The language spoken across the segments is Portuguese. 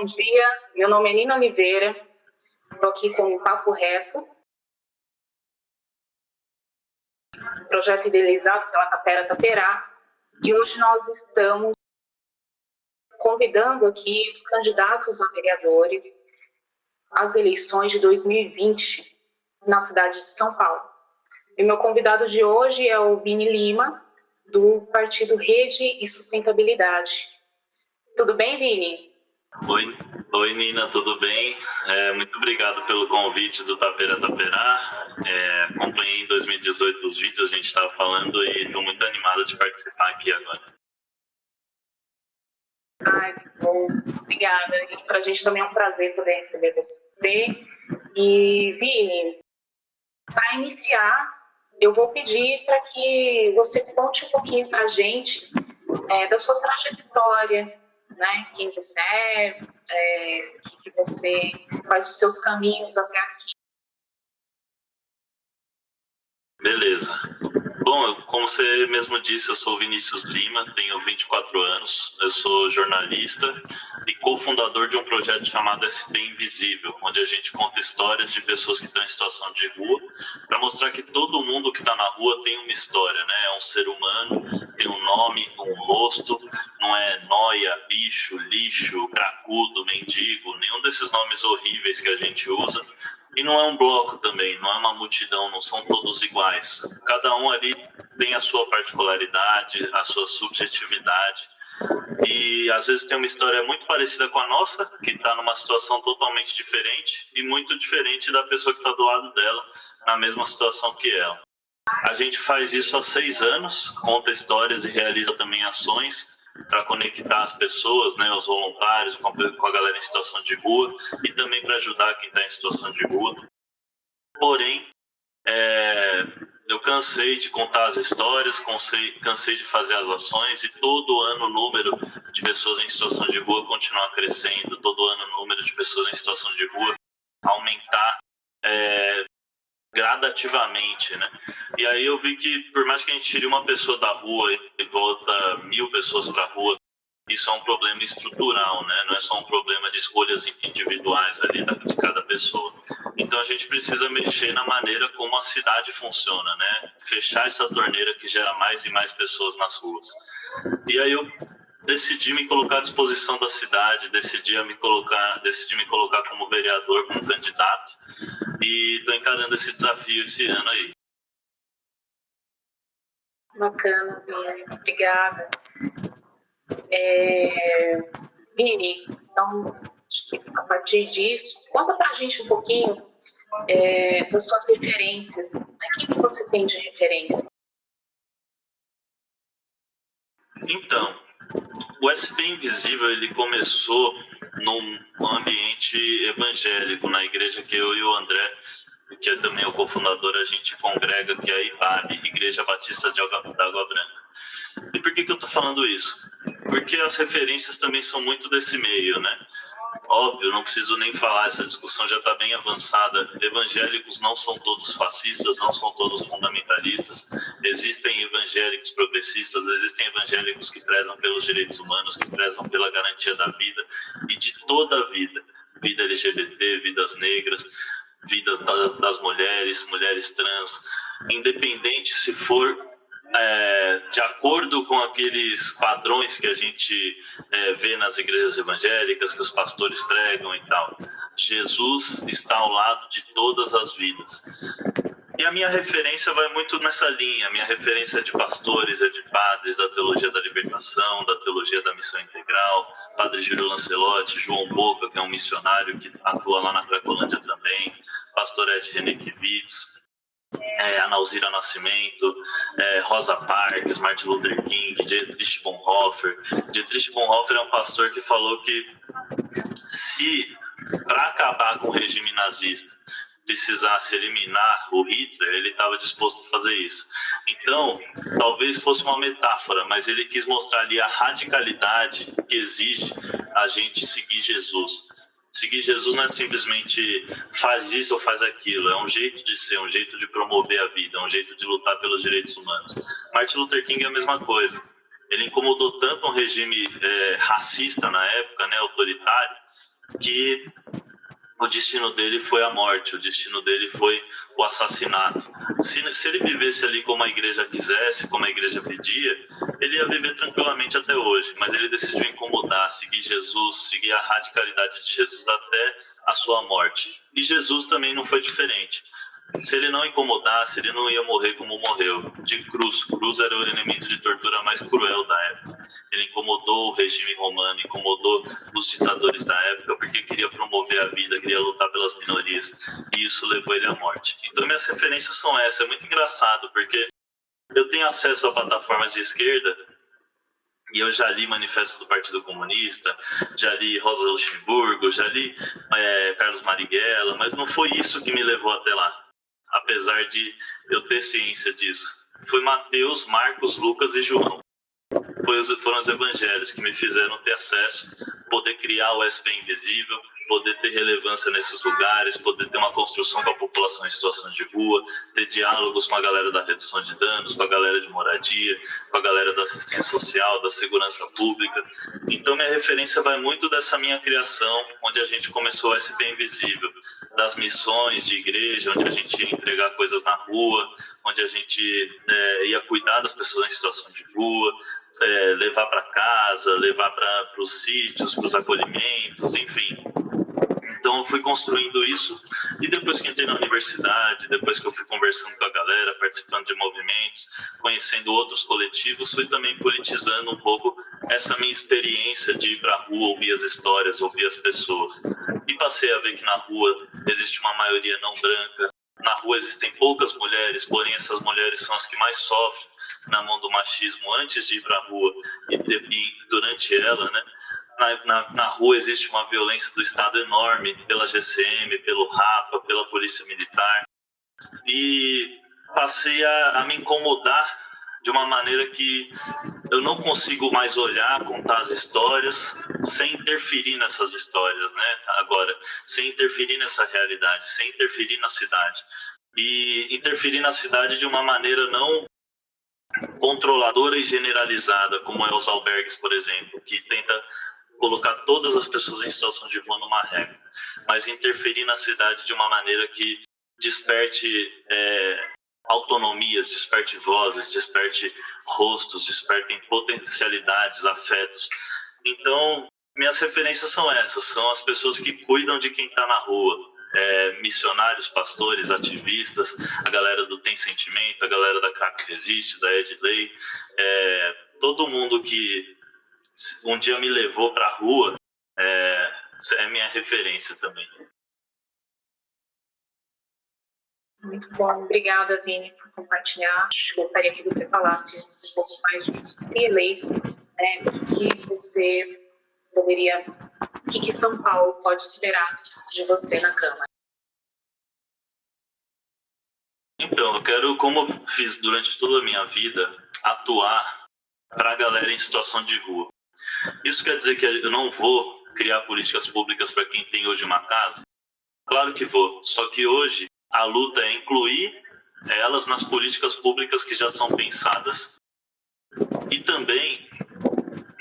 bom dia. Meu nome é Nina Oliveira, estou aqui com o Papo Reto, projeto idealizado pela Tapera Taperá, e hoje nós estamos convidando aqui os candidatos a vereadores às eleições de 2020 na cidade de São Paulo. E meu convidado de hoje é o Vini Lima, do Partido Rede e Sustentabilidade. Tudo bem, Vini? Oi Nina, tudo bem? Muito obrigado pelo convite do Tapera Taperá. Acompanhei em 2018 os vídeos, a gente estava falando, e estou muito animado de participar aqui agora. Ai, que bom. Obrigada. E para a gente também é um prazer poder receber você. E, Vini, para iniciar, eu vou pedir para que você conte um pouquinho para a gente da sua trajetória, né? Quem você quais os seus caminhos até aqui. Beleza. Bom, como você mesmo disse, eu sou Vinícius Lima, tenho 24 anos, eu sou jornalista e cofundador de um projeto chamado SP Invisível, onde a gente conta histórias de pessoas que estão em situação de rua, para mostrar que todo mundo que está na rua tem uma história, né? É um ser humano, tem um nome, um rosto, não é nóia, bicho, lixo, cracudo, mendigo, nenhum desses nomes horríveis que a gente usa. E não é um bloco também, não é uma multidão, não são todos iguais. Cada um ali tem a sua particularidade, a sua subjetividade. E às vezes tem uma história muito parecida com a nossa, que está numa situação totalmente diferente, e muito diferente da pessoa que está do lado dela, na mesma situação que ela. A gente faz isso há 6 anos, conta histórias e realiza também ações para conectar as pessoas, né, os voluntários com a galera em situação de rua, e também para ajudar quem está em situação de rua. Porém, eu cansei de contar as histórias, cansei de fazer as ações, e todo ano o número de pessoas em situação de rua continuar crescendo, todo ano o número de pessoas em situação de rua aumentar gradativamente, né? E aí eu vi que por mais que a gente tire uma pessoa da rua e volta 1.000 pessoas para a rua, isso é um problema estrutural, né? Não é só um problema de escolhas individuais ali de cada pessoa. Então a gente precisa mexer na maneira como a cidade funciona, né? Fechar essa torneira que gera mais e mais pessoas nas ruas. E aí eu decidi me colocar à disposição da cidade, decidi me colocar como vereador, como candidato, e estou encarando esse desafio esse ano aí. Bacana, Vini. Obrigada. Vini, então, acho que a partir disso, conta pra gente um pouquinho das suas referências. Quem que você tem de referência? Então, o SP Invisível, ele começou num ambiente evangélico, na igreja que eu e o André, que é também o cofundador, a gente congrega, que é a IBAB, Igreja Batista da Água Branca. E por que eu estou falando isso? Porque as referências também são muito desse meio, né? Óbvio, não preciso nem falar, essa discussão já está bem avançada. Evangélicos não são todos fascistas, não são todos fundamentalistas. Existem evangélicos progressistas, existem evangélicos que prezam pelos direitos humanos, que prezam pela garantia da vida e de toda a vida. Vida LGBT, vidas negras, vidas das mulheres, mulheres trans, independente se for de acordo com aqueles padrões que a gente vê nas igrejas evangélicas, que os pastores pregam e tal. Jesus está ao lado de todas as vidas. E a minha referência vai muito nessa linha. A minha referência é de pastores, é de padres da Teologia da Libertação, da Teologia da Missão Integral, Padre Júlio Lancelotti, João Boca, que é um missionário que atua lá na Cracolândia também, Pastor Ed Renekiewicz, a Nauzira Nascimento, Rosa Parks, Martin Luther King, Dietrich Bonhoeffer. Dietrich Bonhoeffer é um pastor que falou que se, para acabar com o regime nazista, precisasse eliminar o Hitler, ele estava disposto a fazer isso. Então, talvez fosse uma metáfora, mas ele quis mostrar ali a radicalidade que exige a gente seguir Jesus. Seguir Jesus não é simplesmente faz isso ou faz aquilo, é um jeito de ser, um jeito de promover a vida, um jeito de lutar pelos direitos humanos. Martin Luther King é a mesma coisa. Ele incomodou tanto um regime racista na época, né, autoritário, que o destino dele foi a morte, o destino dele foi o assassinato. Se ele vivesse ali como a igreja quisesse, como a igreja pedia, ele ia viver tranquilamente até hoje, mas ele decidiu incomodar, seguir Jesus, seguir a radicalidade de Jesus até a sua morte. E Jesus também não foi diferente. Se ele não incomodasse, ele não ia morrer como morreu, de cruz. Cruz era o elemento de tortura mais cruel da época. Ele incomodou o regime romano, incomodou os ditadores da época, porque queria promover a vida, queria lutar pelas minorias, e isso levou ele à morte. Então minhas referências são essas. É muito engraçado, porque eu tenho acesso a plataformas de esquerda, e eu já li Manifesto do Partido Comunista, já li Rosa Luxemburgo, já li Carlos Marighella, mas não foi isso que me levou até lá, apesar de eu ter ciência disso. Foi Mateus, Marcos, Lucas e João. Foram os evangelhos que me fizeram ter acesso, poder criar o SP Invisível, poder ter relevância nesses lugares, poder ter uma construção com a população em situação de rua, ter diálogos com a galera da redução de danos, com a galera de moradia, com a galera da assistência social, da segurança pública. Então minha referência vai muito dessa minha criação, onde a gente começou o SP Invisível, das missões de igreja, onde a gente ia entregar coisas na rua, onde a gente ia cuidar das pessoas em situação de rua, levar para casa, levar para os sítios, para os acolhimentos, enfim. Então eu fui construindo isso, e depois que entrei na universidade, depois que eu fui conversando com a galera, participando de movimentos, conhecendo outros coletivos, fui também politizando um pouco essa minha experiência de ir para a rua, ouvir as histórias, ouvir as pessoas. E passei a ver que na rua existe uma maioria não branca, na rua existem poucas mulheres, porém essas mulheres são as que mais sofrem na mão do machismo antes de ir para a rua e durante ela, né? Na rua existe uma violência do Estado enorme, pela GCM, pelo RAPA, pela Polícia Militar. E passei a me incomodar de uma maneira que eu não consigo mais olhar, contar as histórias sem interferir nessas histórias, né? Agora, sem interferir nessa realidade, sem interferir na cidade. E interferir na cidade de uma maneira não controladora e generalizada, como é os albergues, por exemplo, que tenta colocar todas as pessoas em situação de rua numa regra, mas interferir na cidade de uma maneira que desperte autonomias, desperte vozes, desperte rostos, despertem potencialidades, afetos. Então, minhas referências são essas, são as pessoas que cuidam de quem está na rua, missionários, pastores, ativistas, a galera do Tem Sentimento, a galera da CAP Resiste, da Edley, todo mundo que um dia me levou para a rua é minha referência também. Muito bom, obrigada, Vini, por compartilhar. Gostaria que você falasse um pouco mais disso. Se eleito, o que São Paulo pode esperar de você na Câmara? Então, eu quero, como eu fiz durante toda a minha vida, atuar para a galera em situação de rua. Isso quer dizer que eu não vou criar políticas públicas para quem tem hoje uma casa? Claro que vou, só que hoje a luta é incluir elas nas políticas públicas que já são pensadas. E também,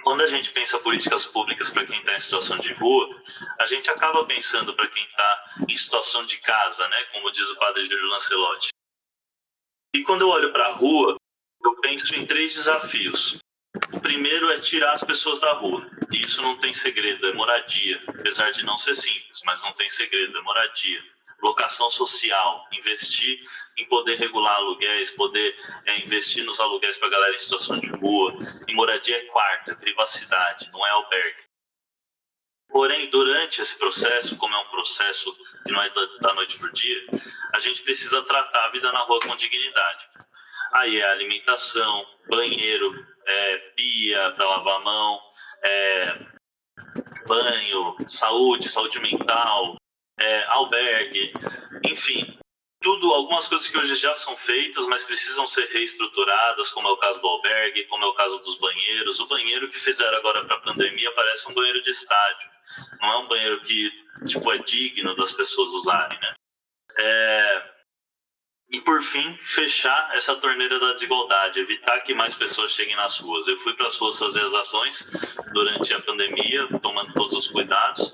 quando a gente pensa políticas públicas para quem está em situação de rua, a gente acaba pensando para quem está em situação de casa, né? Como diz o padre Júlio Lancelotti. E quando eu olho para a rua, eu penso em 3 desafios. O primeiro é tirar as pessoas da rua. E isso não tem segredo, é moradia. Apesar de não ser simples, mas não tem segredo, é moradia. Locação social, investir em poder regular aluguéis, poder investir nos aluguéis para a galera em situação de rua. E moradia é quarta, privacidade, não é albergue. Porém, durante esse processo, como é um processo que não é da noite para o dia, a gente precisa tratar a vida na rua com dignidade. Aí é alimentação, banheiro, pia para lavar a mão, banho, saúde mental, albergue, enfim, tudo, algumas coisas que hoje já são feitas, mas precisam ser reestruturadas, como é o caso do albergue, como é o caso dos banheiros. O banheiro que fizeram agora para a pandemia parece um banheiro de estádio, não é um banheiro que é digno das pessoas usarem, né? E, por fim, fechar essa torneira da desigualdade, evitar que mais pessoas cheguem nas ruas. Eu fui para as ruas fazer as ações durante a pandemia, tomando todos os cuidados,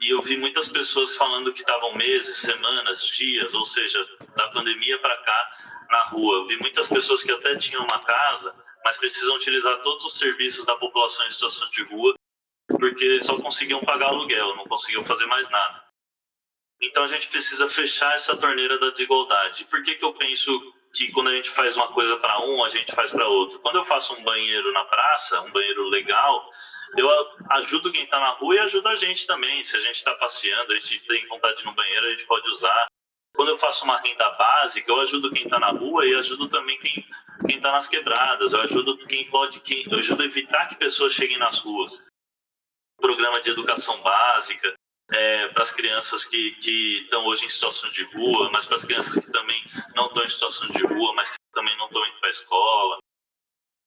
e eu vi muitas pessoas falando que estavam meses, semanas, dias, ou seja, da pandemia para cá, na rua. Eu vi muitas pessoas que até tinham uma casa, mas precisam utilizar todos os serviços da população em situação de rua, porque só conseguiam pagar aluguel, não conseguiam fazer mais nada. Então a gente precisa fechar essa torneira da desigualdade. Por que eu penso que quando a gente faz uma coisa para um, a gente faz para outro? Quando eu faço um banheiro na praça, um banheiro legal, eu ajudo quem está na rua e ajudo a gente também. Se a gente está passeando, a gente tem vontade de ir no banheiro, a gente pode usar. Quando eu faço uma renda básica, eu ajudo quem está na rua e ajudo também quem está nas quebradas. Eu ajudo eu ajudo a evitar que pessoas cheguem nas ruas. Programa de educação básica, para as crianças que estão hoje em situação de rua, mas para as crianças que também não estão em situação de rua, mas que também não estão indo para a escola.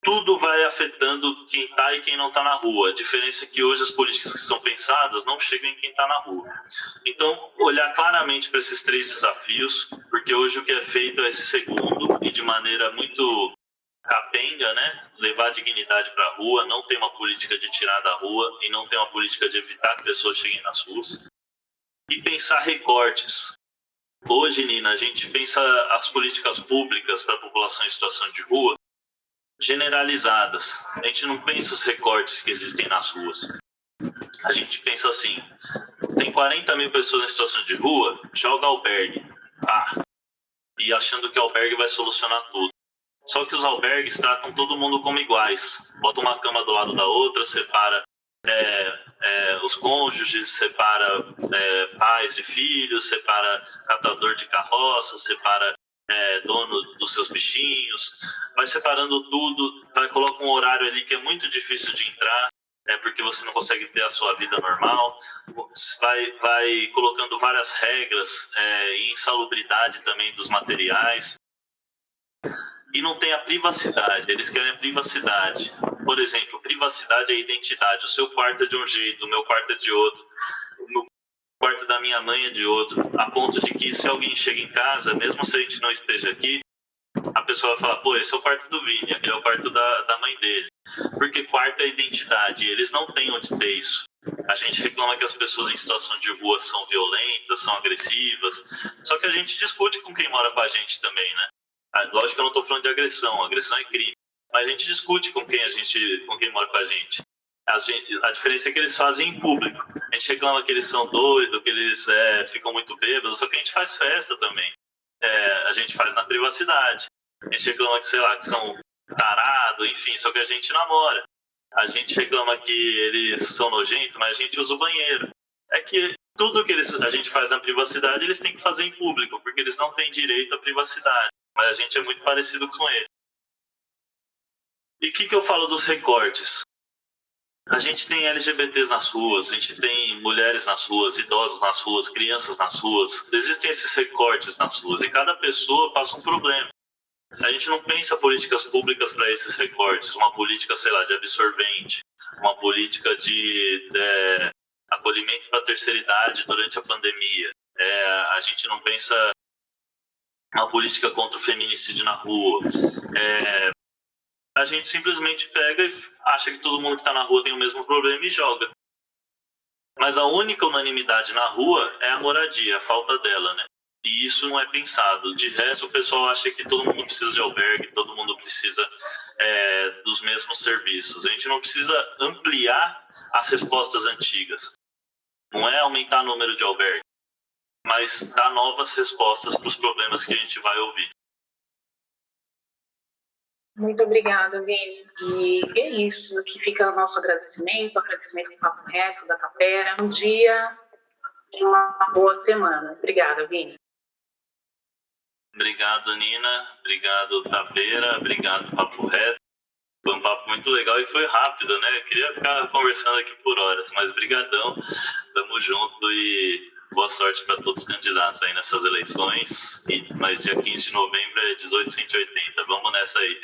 Tudo vai afetando quem está e quem não está na rua. A diferença é que hoje as políticas que são pensadas não chegam em quem está na rua. Então, olhar claramente para esses 3 desafios, porque hoje o que é feito é esse segundo, e de maneira muito capenga, né? Levar a dignidade para a rua, não tem uma política de tirar da rua e não tem uma política de evitar que pessoas cheguem nas ruas. E pensar recortes. Hoje, Nina, a gente pensa as políticas públicas para a população em situação de rua generalizadas. A gente não pensa os recortes que existem nas ruas. A gente pensa assim, tem 40 mil pessoas em situação de rua, joga albergue. E achando que albergue vai solucionar tudo. Só que os albergues tratam todo mundo como iguais. Bota uma cama do lado da outra, separa os cônjuges, separa pais de filhos, separa catador de carroça, separa dono dos seus bichinhos, vai separando tudo, coloca um horário ali que é muito difícil de entrar, porque você não consegue ter a sua vida normal, vai colocando várias regras e insalubridade também dos materiais. E não tem a privacidade, eles querem a privacidade. Por exemplo, privacidade é identidade. O seu quarto é de um jeito, o meu quarto é de outro, o quarto da minha mãe é de outro, a ponto de que se alguém chega em casa, mesmo se a gente não esteja aqui, a pessoa vai falar, pô, esse é o quarto do Vini, aquele é o quarto da mãe dele. Porque quarto é identidade, e eles não têm onde ter isso. A gente reclama que as pessoas em situação de rua são violentas, são agressivas, só que a gente discute com quem mora com a gente também, né? Lógico que eu não estou falando de agressão é crime, mas a gente discute com quem mora com a gente. A diferença é que eles fazem em público. A gente reclama que eles são doidos, que eles ficam muito bêbados, só que a gente faz festa também. A gente faz na privacidade. A gente reclama que, sei lá, que são tarados, enfim, só que a gente namora. A gente reclama que eles são nojentos, mas a gente usa o banheiro. É que tudo que a gente faz na privacidade, eles têm que fazer em público, porque eles não têm direito à privacidade. Mas a gente é muito parecido com eles. E o que eu falo dos recortes? A gente tem LGBTs nas ruas, a gente tem mulheres nas ruas, idosos nas ruas, crianças nas ruas. Existem esses recortes nas ruas e cada pessoa passa um problema. A gente não pensa políticas públicas para esses recortes, uma política, sei lá, de absorvente, uma política de acolhimento para a terceira idade durante a pandemia. A gente não pensa uma política contra o feminicídio na rua. A gente simplesmente pega e acha que todo mundo que está na rua tem o mesmo problema e joga. Mas a única unanimidade na rua é a moradia, a falta dela, né? E isso não é pensado. De resto, o pessoal acha que todo mundo precisa de albergue, todo mundo precisa dos mesmos serviços. A gente não precisa ampliar as respostas antigas. Não é aumentar o número de albergue, mas dar novas respostas para os problemas que a gente vai ouvir. Muito obrigada, Vini. E é isso, que fica o nosso agradecimento do Papo Reto, da Tapera. Um dia e uma boa semana. Obrigada, Vini. Obrigado, Nina. Obrigado, Tapera. Obrigado, Papo Reto. Foi um papo muito legal e foi rápido, né? Eu queria ficar conversando aqui por horas, mas brigadão. Tamo junto e boa sorte para todos os candidatos aí nessas eleições. Mas dia 15 de novembro é 1880. Vamos nessa aí.